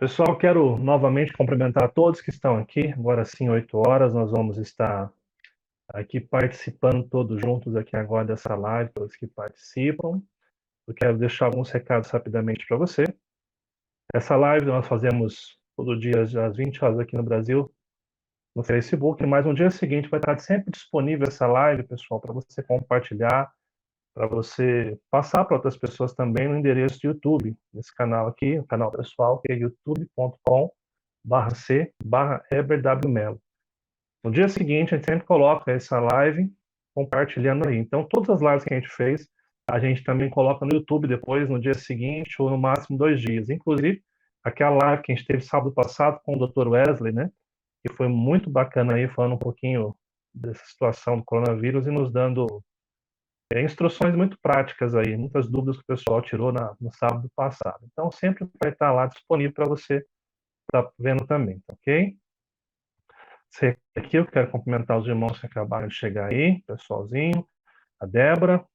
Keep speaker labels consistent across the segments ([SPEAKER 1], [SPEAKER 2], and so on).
[SPEAKER 1] Pessoal, quero novamente cumprimentar todos que estão aqui. Agora sim, 8 horas, nós vamos estar aqui participando todos juntos aqui agora dessa live, todos que participam. Eu quero deixar alguns recados rapidamente para você. Essa live nós fazemos todo dia às 20 horas aqui no Brasil, no Facebook, mas no dia seguinte vai estar sempre disponível essa live, pessoal, para você compartilhar, para você passar para outras pessoas também no endereço do YouTube, nesse canal aqui, o canal pessoal, que é youtube.com/c/eberwmelo. No dia seguinte, a gente sempre coloca essa live compartilhando aí. Então, todas as lives que a gente fez, a gente também coloca no YouTube depois, no dia seguinte, ou no máximo 2 dias. Inclusive, aquela live que a gente teve sábado passado com o Dr. Wesley, né? Que foi muito bacana aí, falando um pouquinho dessa situação do coronavírus e nos dando instruções muito práticas aí, muitas dúvidas que o pessoal tirou no sábado passado. Então, sempre vai estar lá disponível para você estar vendo também, tá ok? Aqui eu quero cumprimentar os irmãos que acabaram de chegar aí, pessoalzinho, a Débora, o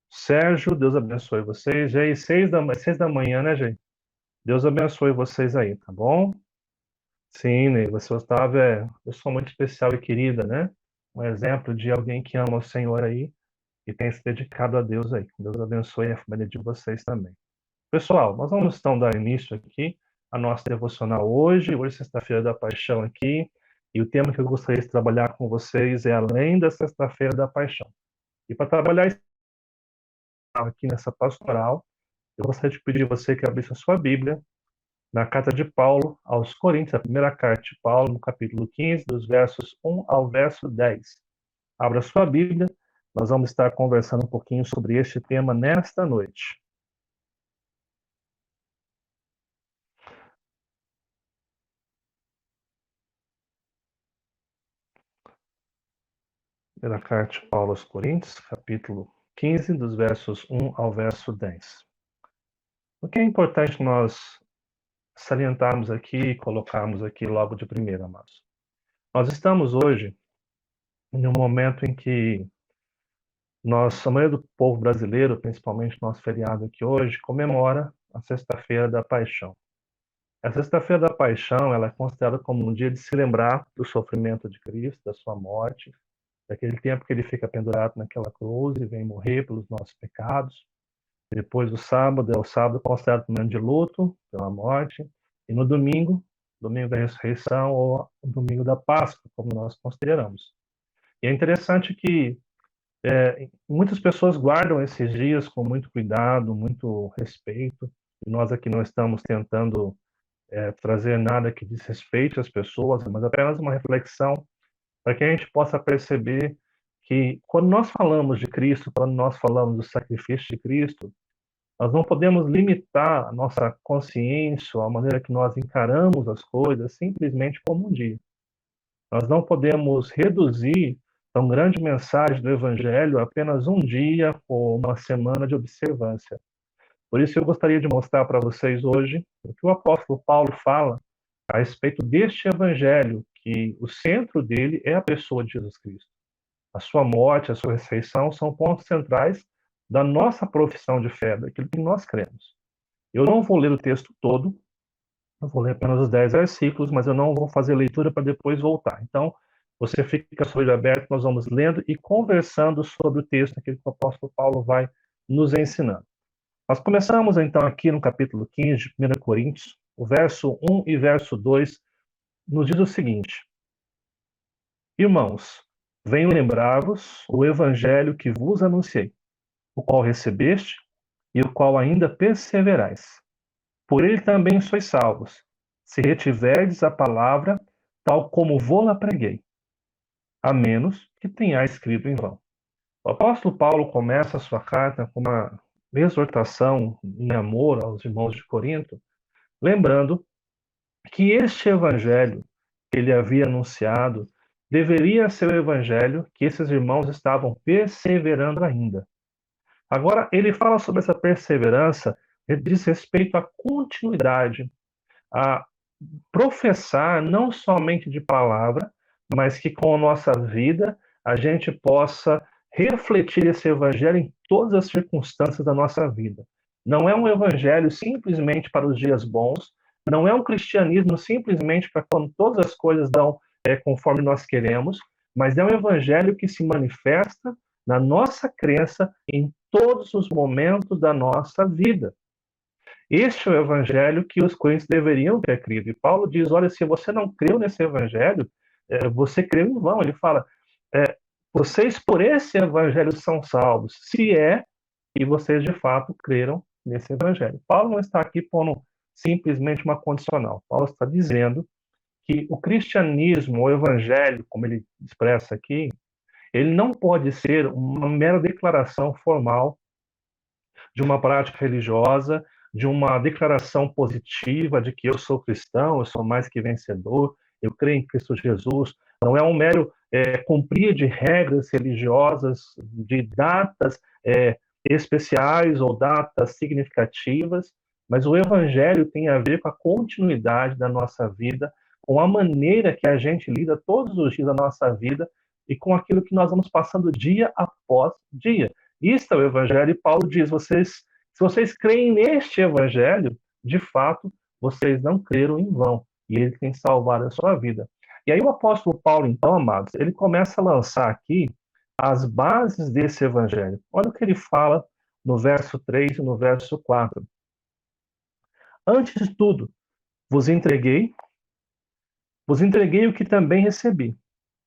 [SPEAKER 1] Sérgio, Deus abençoe vocês. Já aí, 6 da manhã, né, gente? Deus abençoe vocês aí, tá bom? Sim, Ney, você, Otávio, é uma pessoa muito especial e querida, né? Um exemplo de alguém que ama o Senhor aí e tem se dedicado a Deus aí. Deus abençoe a família de vocês também. Pessoal, nós vamos então dar início aqui à nossa devocional hoje. Hoje, sexta-feira da Paixão aqui. E o tema que eu gostaria de trabalhar com vocês é além da sexta-feira da Paixão. E para trabalhar aqui nessa pastoral, eu gostaria de pedir a você que abrisse a sua Bíblia na carta de Paulo aos Coríntios, a primeira carta de Paulo, no capítulo 15, dos versos 1 ao verso 10. Abra a sua Bíblia, nós vamos estar conversando um pouquinho sobre este tema nesta noite. Primeira carta de Paulo aos Coríntios, capítulo 15, dos versos 1 ao verso 10. O que é importante nós salientarmos aqui e colocarmos aqui logo de primeira, amados. Nós estamos hoje em um momento em que a maioria do povo brasileiro, principalmente nosso feriado aqui hoje, comemora a Sexta-feira da Paixão. A Sexta-feira da Paixão, ela é considerada como um dia de se lembrar do sofrimento de Cristo, da sua morte, daquele tempo que ele fica pendurado naquela cruz e vem morrer pelos nossos pecados. Depois o sábado é o sábado considerado um ano de luto pela morte. E no domingo, domingo da ressurreição ou o domingo da Páscoa, como nós consideramos. E é interessante que muitas pessoas guardam esses dias com muito cuidado, muito respeito. E nós aqui não estamos tentando trazer nada que diz respeito às pessoas, mas apenas uma reflexão para que a gente possa perceber que quando nós falamos de Cristo, quando nós falamos do sacrifício de Cristo, nós não podemos limitar a nossa consciência, a maneira que nós encaramos as coisas, simplesmente como um dia. Nós não podemos reduzir tão grande mensagem do Evangelho a apenas um dia ou uma semana de observância. Por isso eu gostaria de mostrar para vocês hoje o que o apóstolo Paulo fala a respeito deste Evangelho, que o centro dele é a pessoa de Jesus Cristo. A sua morte, a sua ressurreição são pontos centrais da nossa profissão de fé, daquilo que nós cremos. Eu não vou ler o texto todo, eu vou ler apenas os 10 versículos, mas eu não vou fazer leitura para depois voltar. Então, você fica com o olho aberto, nós vamos lendo e conversando sobre o texto, aquilo que o apóstolo Paulo vai nos ensinando. Nós começamos então aqui no capítulo 15 de 1 Coríntios, o verso 1 e verso 2 nos diz o seguinte: Irmãos, venho lembrar-vos o evangelho que vos anunciei, o qual recebeste e o qual ainda perseverais. Por ele também sois salvos, se retiverdes a palavra tal como vou-la preguei, a menos que tenhais escrito em vão. O apóstolo Paulo começa a sua carta com uma exortação em amor aos irmãos de Corinto, lembrando que este evangelho que ele havia anunciado deveria ser o evangelho que esses irmãos estavam perseverando ainda. Agora, ele fala sobre essa perseverança, ele diz respeito à continuidade, a professar não somente de palavra, mas que com a nossa vida a gente possa refletir esse evangelho em todas as circunstâncias da nossa vida. Não é um evangelho simplesmente para os dias bons, Não é um cristianismo simplesmente para quando todas as coisas dão conforme nós queremos, mas é um evangelho que se manifesta na nossa crença em todos os momentos da nossa vida. Este é o evangelho que os crentes deveriam ter crido. E Paulo diz, olha, se você não creu nesse evangelho, você creu em vão. Ele fala, vocês por esse evangelho são salvos, se é que vocês de fato creram nesse evangelho. Paulo não está aqui pondo simplesmente uma condicional. Paulo está dizendo que o cristianismo, o evangelho, como ele expressa aqui, ele não pode ser uma mera declaração formal de uma prática religiosa, de uma declaração positiva de que eu sou cristão, eu sou mais que vencedor, eu creio em Cristo Jesus. Não é um mero cumprir de regras religiosas, de datas especiais ou datas significativas, mas o evangelho tem a ver com a continuidade da nossa vida, com a maneira que a gente lida todos os dias da nossa vida e com aquilo que nós vamos passando dia após dia. Isto é o evangelho, e Paulo diz, se vocês creem neste evangelho, de fato, vocês não creram em vão, e ele tem salvado a sua vida. E aí o apóstolo Paulo, então, amados, ele começa a lançar aqui as bases desse evangelho. Olha o que ele fala no verso 3 e no verso 4. Antes de tudo, vos entreguei o que também recebi,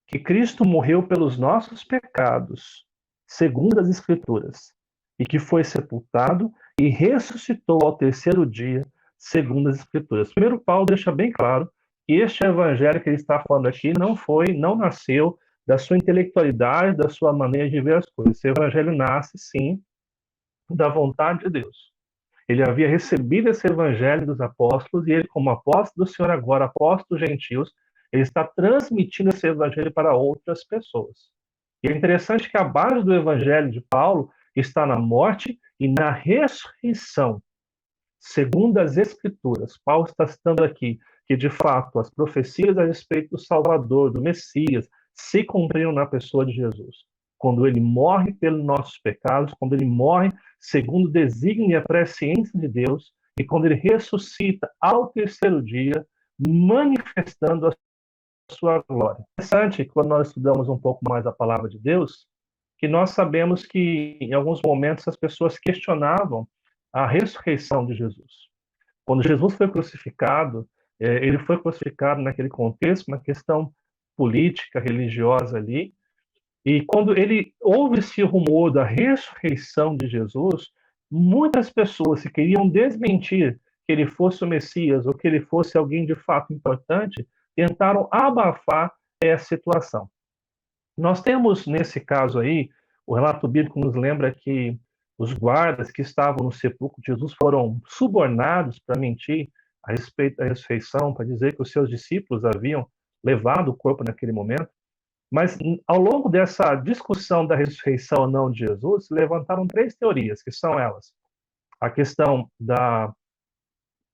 [SPEAKER 1] que Cristo morreu pelos nossos pecados, segundo as Escrituras, e que foi sepultado e ressuscitou ao terceiro dia, segundo as Escrituras. Primeiro, Paulo deixa bem claro que este evangelho que ele está falando aqui não nasceu da sua intelectualidade, da sua maneira de ver as coisas. Esse evangelho nasce, sim, da vontade de Deus. Ele havia recebido esse evangelho dos apóstolos e ele, como apóstolo do Senhor agora, apóstolo dos gentios, ele está transmitindo esse evangelho para outras pessoas. E é interessante que a base do evangelho de Paulo está na morte e na ressurreição, segundo as Escrituras. Paulo está citando aqui que, de fato, as profecias a respeito do Salvador, do Messias, se cumpriram na pessoa de Jesus. Quando ele morre pelos nossos pecados, quando ele morre segundo o desígnio e a presciência de Deus, e quando ele ressuscita ao terceiro dia, manifestando a sua glória. É interessante, quando nós estudamos um pouco mais a palavra de Deus, que nós sabemos que, em alguns momentos, as pessoas questionavam a ressurreição de Jesus. Quando Jesus foi crucificado, ele foi crucificado naquele contexto, uma questão política, religiosa ali, e quando houve esse rumor da ressurreição de Jesus, muitas pessoas que queriam desmentir que ele fosse o Messias ou que ele fosse alguém de fato importante, tentaram abafar essa situação. Nós temos, nesse caso aí, o relato bíblico nos lembra que os guardas que estavam no sepulcro de Jesus foram subornados para mentir a respeito da ressurreição, para dizer que os seus discípulos haviam levado o corpo naquele momento. Mas, ao longo dessa discussão da ressurreição ou não de Jesus, se levantaram três teorias, que são elas. A questão da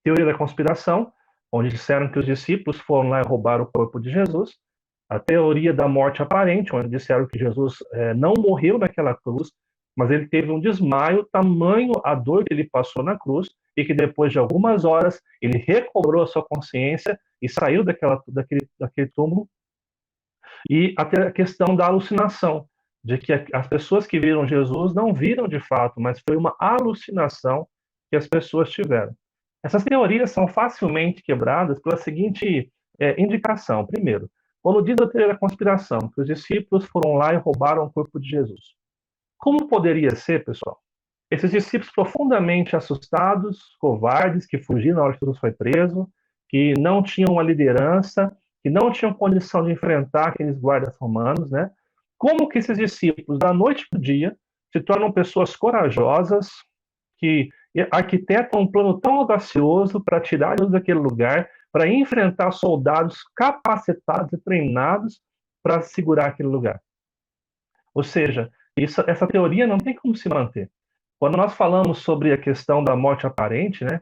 [SPEAKER 1] teoria da conspiração, onde disseram que os discípulos foram lá e roubaram o corpo de Jesus. A teoria da morte aparente, onde disseram que Jesus não morreu naquela cruz, mas ele teve um desmaio, tamanho a dor que ele passou na cruz, e que depois de algumas horas ele recobrou a sua consciência e saiu daquele túmulo. E até a questão da alucinação, de que as pessoas que viram Jesus não viram de fato, mas foi uma alucinação que as pessoas tiveram. Essas teorias são facilmente quebradas pela seguinte indicação. Primeiro, quando diz a teoria da conspiração, que os discípulos foram lá e roubaram o corpo de Jesus. Como poderia ser, pessoal? Esses discípulos profundamente assustados, covardes, que fugiram na hora que Jesus foi preso, que não tinham uma liderança, que não tinham condição de enfrentar aqueles guardas romanos, né? Como que esses discípulos, da noite para o dia, se tornam pessoas corajosas, que arquitetam um plano tão audacioso para tirar eles daquele lugar, para enfrentar soldados capacitados e treinados para segurar aquele lugar? Ou seja, essa teoria não tem como se manter. Quando nós falamos sobre a questão da morte aparente, né?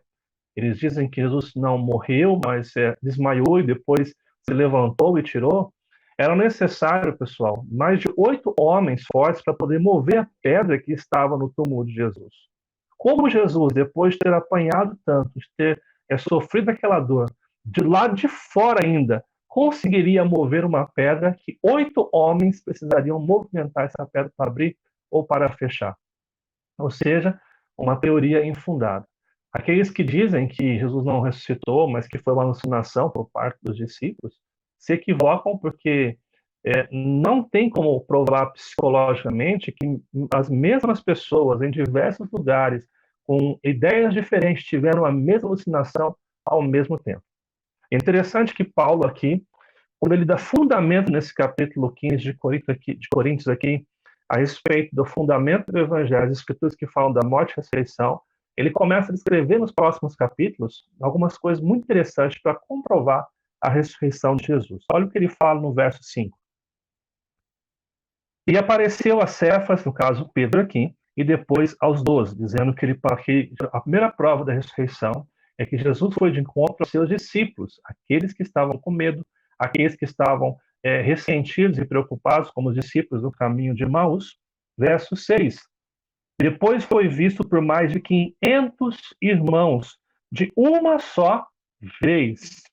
[SPEAKER 1] Eles dizem que Jesus não morreu, mas desmaiou e depois se levantou e tirou. Era necessário, pessoal, mais de 8 homens fortes para poder mover a pedra que estava no túmulo de Jesus. Como Jesus, depois de ter apanhado tanto, de ter sofrido aquela dor, de lá de fora ainda, conseguiria mover uma pedra que 8 homens precisariam movimentar essa pedra para abrir ou para fechar. Ou seja, uma teoria infundada. Aqueles que dizem que Jesus não ressuscitou, mas que foi uma alucinação por parte dos discípulos, se equivocam porque não tem como provar psicologicamente que as mesmas pessoas em diversos lugares, com ideias diferentes, tiveram a mesma alucinação ao mesmo tempo. É interessante que Paulo aqui, quando ele dá fundamento nesse capítulo 15 de Coríntios aqui, a respeito do fundamento do Evangelho, as escrituras que falam da morte e ressurreição, ele começa a descrever nos próximos capítulos algumas coisas muito interessantes para comprovar a ressurreição de Jesus. Olha o que ele fala no verso 5. E apareceu a Cefas, no caso Pedro aqui, e depois aos 12, dizendo que a primeira prova da ressurreição é que Jesus foi de encontro aos seus discípulos, aqueles que estavam com medo, aqueles que estavam ressentidos e preocupados, como os discípulos no caminho de Emaús. Verso 6. Depois foi visto por mais de 500 irmãos, de uma só vez,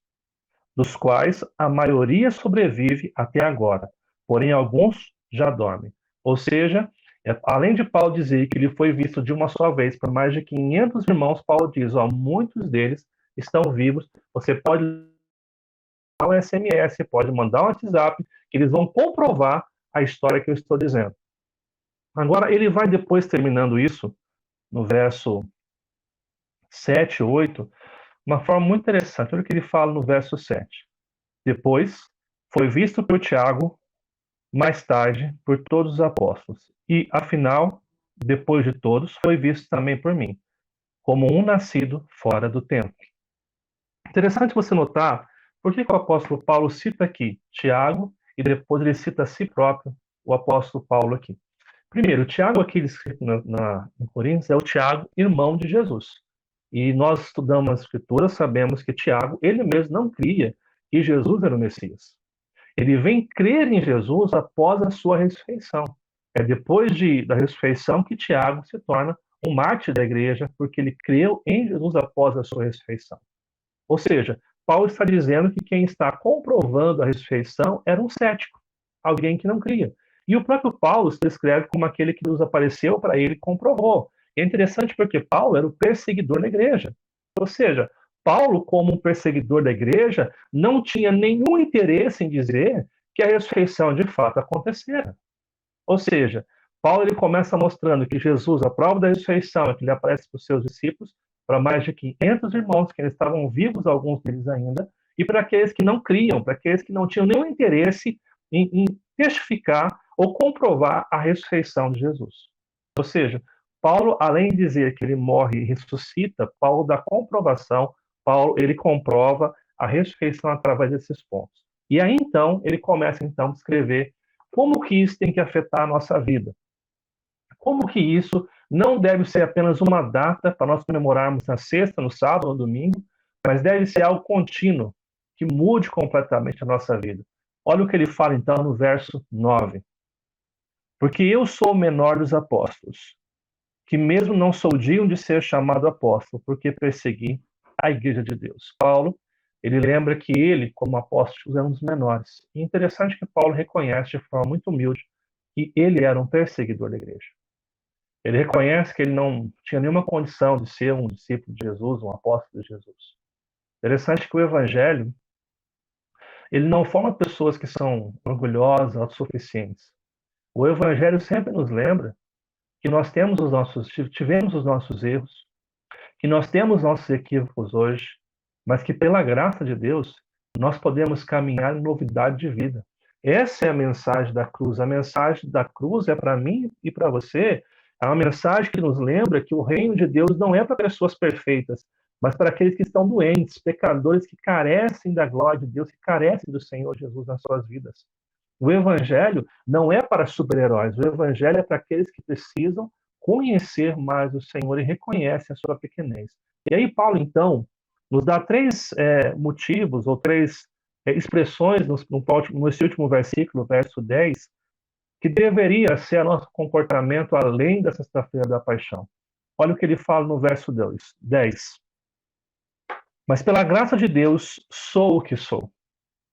[SPEAKER 1] dos quais a maioria sobrevive até agora, porém alguns já dormem. Ou seja, além de Paulo dizer que ele foi visto de uma só vez por mais de 500 irmãos, Paulo diz, muitos deles estão vivos, você pode mandar um SMS, pode mandar um WhatsApp, que eles vão comprovar a história que eu estou dizendo. Agora, ele vai depois, terminando isso, no verso 7, 8, uma forma muito interessante. Olha o que ele fala no verso 7. Depois, foi visto por Tiago, mais tarde, por todos os apóstolos. E, afinal, depois de todos, foi visto também por mim, como um nascido fora do tempo. Interessante você notar por que o apóstolo Paulo cita aqui Tiago e depois ele cita a si próprio, o apóstolo Paulo aqui. Primeiro, o Tiago aqui escrito em Coríntios é o Tiago, irmão de Jesus. E nós estudamos as Escrituras, sabemos que Tiago, ele mesmo não cria que Jesus era o Messias. Ele vem crer em Jesus após a sua ressurreição. É depois da ressurreição que Tiago se torna um mártir da igreja, porque ele creu em Jesus após a sua ressurreição. Ou seja, Paulo está dizendo que quem está comprovando a ressurreição era um cético, alguém que não cria. E o próprio Paulo se descreve como aquele que nos apareceu para ele e comprovou. E é interessante porque Paulo era o perseguidor da igreja. Ou seja, Paulo, como um perseguidor da igreja, não tinha nenhum interesse em dizer que a ressurreição de fato acontecera. Ou seja, Paulo ele começa mostrando que Jesus, a prova da ressurreição, é que ele aparece para os seus discípulos, para mais de 500 irmãos que ainda estavam vivos, alguns deles ainda, e para aqueles que não criam, para aqueles que não tinham nenhum interesse em testificar ou comprovar a ressurreição de Jesus. Ou seja, Paulo, além de dizer que ele morre e ressuscita, Paulo dá comprovação, Paulo ele comprova a ressurreição através desses pontos. E aí então ele começa então a descrever como que isso tem que afetar a nossa vida. Como que isso não deve ser apenas uma data para nós comemorarmos na sexta, no sábado, no domingo, mas deve ser algo contínuo, que mude completamente a nossa vida. Olha o que ele fala então no verso 9. Porque eu sou o menor dos apóstolos, que mesmo não sou digno de ser chamado apóstolo, porque persegui a igreja de Deus. Paulo, ele lembra que ele, como apóstolo, é um dos menores. E é interessante que Paulo reconhece de forma muito humilde que ele era um perseguidor da igreja. Ele reconhece que ele não tinha nenhuma condição de ser um discípulo de Jesus, um apóstolo de Jesus. Interessante que o evangelho, ele não forma pessoas que são orgulhosas, autossuficientes. O evangelho sempre nos lembra que nós tivemos os nossos erros, que nós temos nossos equívocos hoje, mas que pela graça de Deus, nós podemos caminhar em novidade de vida. Essa é a mensagem da cruz. A mensagem da cruz é para mim e para você, é uma mensagem que nos lembra que o reino de Deus não é para pessoas perfeitas, mas para aqueles que estão doentes, pecadores que carecem da glória de Deus, que carecem do Senhor Jesus nas suas vidas. O evangelho não é para super-heróis, o evangelho é para aqueles que precisam conhecer mais o Senhor e reconhecem a sua pequenez. E aí Paulo, então, nos dá três motivos ou três expressões nesse último versículo, verso 10, que deveria ser nosso comportamento além da sexta-feira da paixão. Olha o que ele fala no verso 10. Mas pela graça de Deus sou o que sou.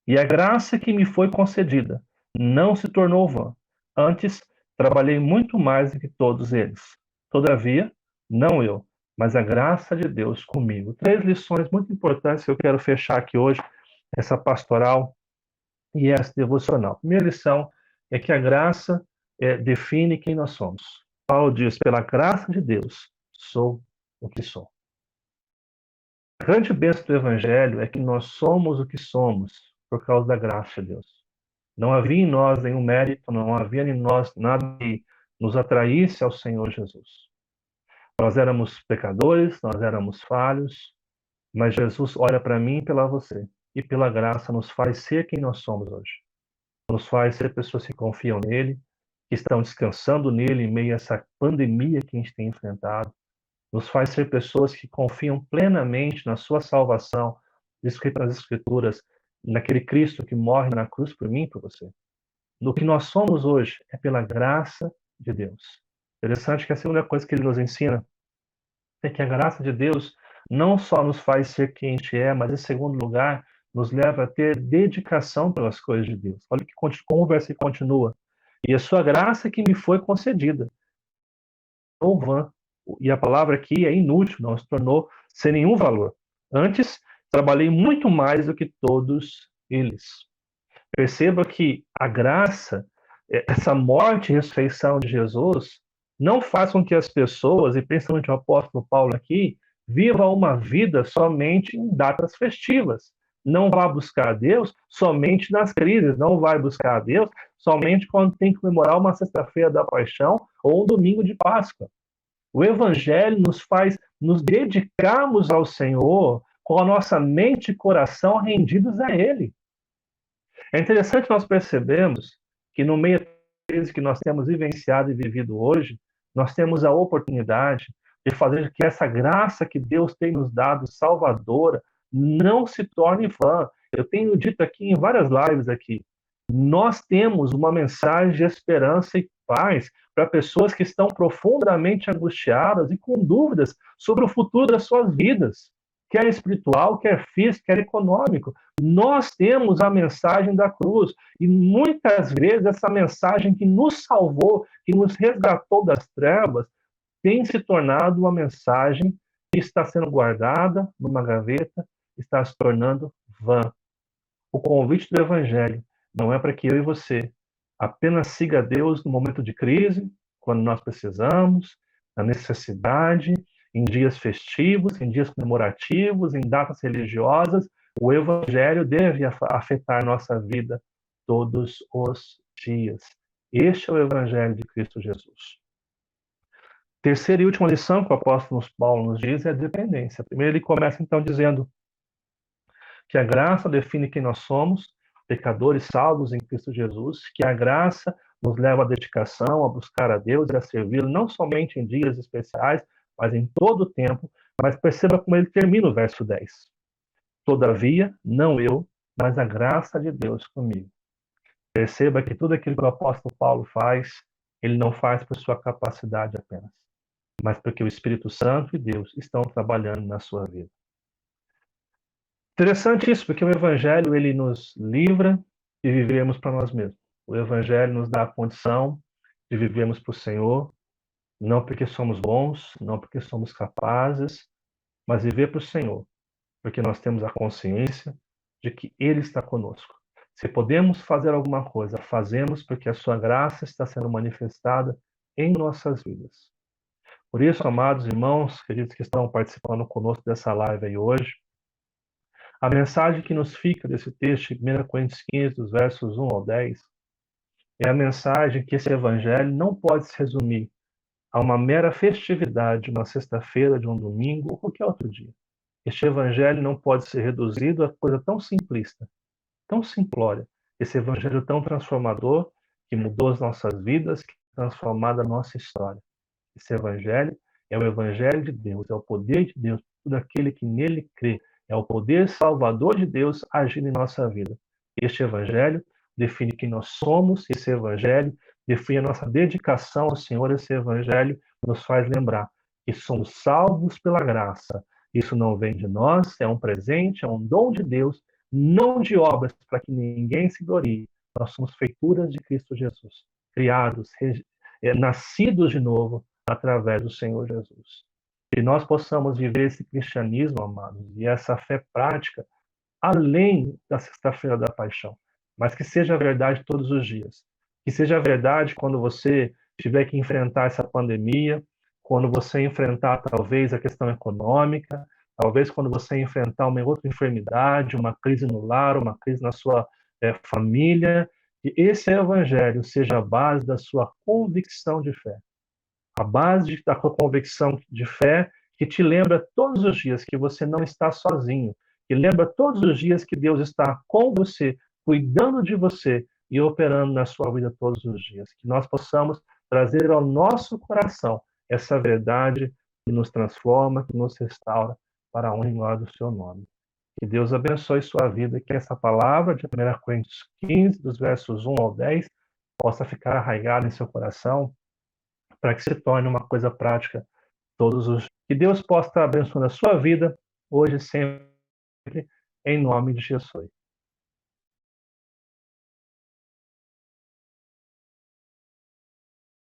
[SPEAKER 1] E a graça que me foi concedida não se tornou vã. Antes, trabalhei muito mais do que todos eles. Todavia, não eu, mas a graça de Deus comigo. Três lições muito importantes que eu quero fechar aqui hoje, essa pastoral e essa devocional. Primeira lição é que a graça define quem nós somos. Paulo diz, pela graça de Deus, sou o que sou. A grande bênção do Evangelho é que nós somos o que somos por causa da graça de Deus. Não havia em nós nenhum mérito, não havia em nós nada que nos atraísse ao Senhor Jesus. Nós éramos pecadores, nós éramos falhos, mas Jesus olha para mim e para você, e pela graça nos faz ser quem nós somos hoje. Nos faz ser pessoas que confiam nele, que estão descansando nele em meio a essa pandemia que a gente tem enfrentado. Nos faz ser pessoas que confiam plenamente na sua salvação, descrita nas Escrituras, naquele Cristo que morre na cruz por mim e por você. No que nós somos hoje é pela graça de Deus. Interessante que a segunda coisa que ele nos ensina é que a graça de Deus não só nos faz ser quem a gente é, mas em segundo lugar, nos leva a ter dedicação pelas coisas de Deus. Olha como o versículo continua. E a sua graça que me foi concedida. Ou vã. E a palavra aqui é inútil, não se tornou sem nenhum valor. Antes, trabalhei muito mais do que todos eles. Perceba que a graça, essa morte e ressurreição de Jesus, não faz com que as pessoas, e principalmente o apóstolo Paulo aqui, vivam uma vida somente em datas festivas. Não vá buscar a Deus somente nas crises, não vai buscar a Deus somente quando tem que comemorar uma sexta-feira da paixão ou um domingo de Páscoa. O Evangelho nos faz nos dedicarmos ao Senhor com a nossa mente e coração rendidos a Ele. É interessante nós percebemos que no meio da crise que nós temos vivenciado e vivido hoje, nós temos a oportunidade de fazer que essa graça que Deus tem nos dado, salvadora, não se torne vã. Eu tenho dito aqui em várias lives aqui, nós temos uma mensagem de esperança e paz para pessoas que estão profundamente angustiadas e com dúvidas sobre o futuro das suas vidas, quer espiritual, quer físico, quer econômico. Nós temos a mensagem da cruz e muitas vezes essa mensagem que nos salvou, que nos resgatou das trevas, tem se tornado uma mensagem que está sendo guardada numa gaveta, está se tornando vã. O convite do Evangelho não é para que eu e você apenas siga Deus no momento de crise, quando nós precisamos, na necessidade, em dias festivos, em dias comemorativos, em datas religiosas. O Evangelho deve afetar nossa vida todos os dias. Este é o Evangelho de Cristo Jesus. Terceira e última lição que o apóstolo Paulo nos diz é a dependência. Primeiro ele começa então dizendo que a graça define quem nós somos, pecadores salvos em Cristo Jesus, que a graça nos leva à dedicação, a buscar a Deus e a servi-lo, não somente em dias especiais, mas em todo o tempo. Mas perceba como ele termina o verso 10. Todavia, não eu, mas a graça de Deus comigo. Perceba que tudo aquilo que o apóstolo Paulo faz, ele não faz por sua capacidade apenas, mas porque o Espírito Santo e Deus estão trabalhando na sua vida. Interessante isso, porque o Evangelho ele nos livra de vivermos para nós mesmos. O Evangelho nos dá a condição de vivermos para o Senhor, não porque somos bons, não porque somos capazes, mas viver para o Senhor, porque nós temos a consciência de que Ele está conosco. Se podemos fazer alguma coisa, fazemos porque a sua graça está sendo manifestada em nossas vidas. Por isso, amados irmãos, queridos que estão participando conosco dessa live aí hoje, a mensagem que nos fica desse texto, 1 Coríntios 15, dos versos 1 ao 10, é a mensagem que esse evangelho não pode se resumir a uma mera festividade, uma sexta-feira, de um domingo ou qualquer outro dia. Este evangelho não pode ser reduzido a coisa tão simplista, tão simplória. Esse evangelho tão transformador que mudou as nossas vidas, que transformou a nossa história. Esse evangelho é o evangelho de Deus, é o poder de Deus, tudo aquele que nele crê. É o poder salvador de Deus agindo em nossa vida. Este evangelho define quem nós somos, esse evangelho define a nossa dedicação ao Senhor, esse evangelho nos faz lembrar que somos salvos pela graça Isso não vem de nós, é um presente, é um dom de Deus, não de obras para que ninguém se glorie. Nós somos feituras de Cristo Jesus, criados, nascidos de novo através do Senhor Jesus. Que nós possamos viver esse cristianismo, amados, e essa fé prática, além da Sexta-feira da Paixão, mas que seja verdade todos os dias. Que seja verdade quando você tiver que enfrentar essa pandemia, quando você enfrentar talvez a questão econômica, talvez quando você enfrentar uma outra enfermidade, uma crise no lar, uma crise na sua família, que esse evangelho seja a base da sua convicção de fé. A base da convicção de fé que te lembra todos os dias que você não está sozinho, que lembra todos os dias que Deus está com você, cuidando de você e operando na sua vida todos os dias. Que nós possamos trazer ao nosso coração essa verdade que nos transforma, que nos restaura para a honra e glória do seu nome. Que Deus abençoe sua vida, que essa palavra de 1 Coríntios 15, dos versos 1 ao 10, possa ficar arraigada em seu coração, para que se torne uma coisa prática todos os dias. Que Deus possa estar abençoando a sua vida, hoje e sempre, em nome de Jesus.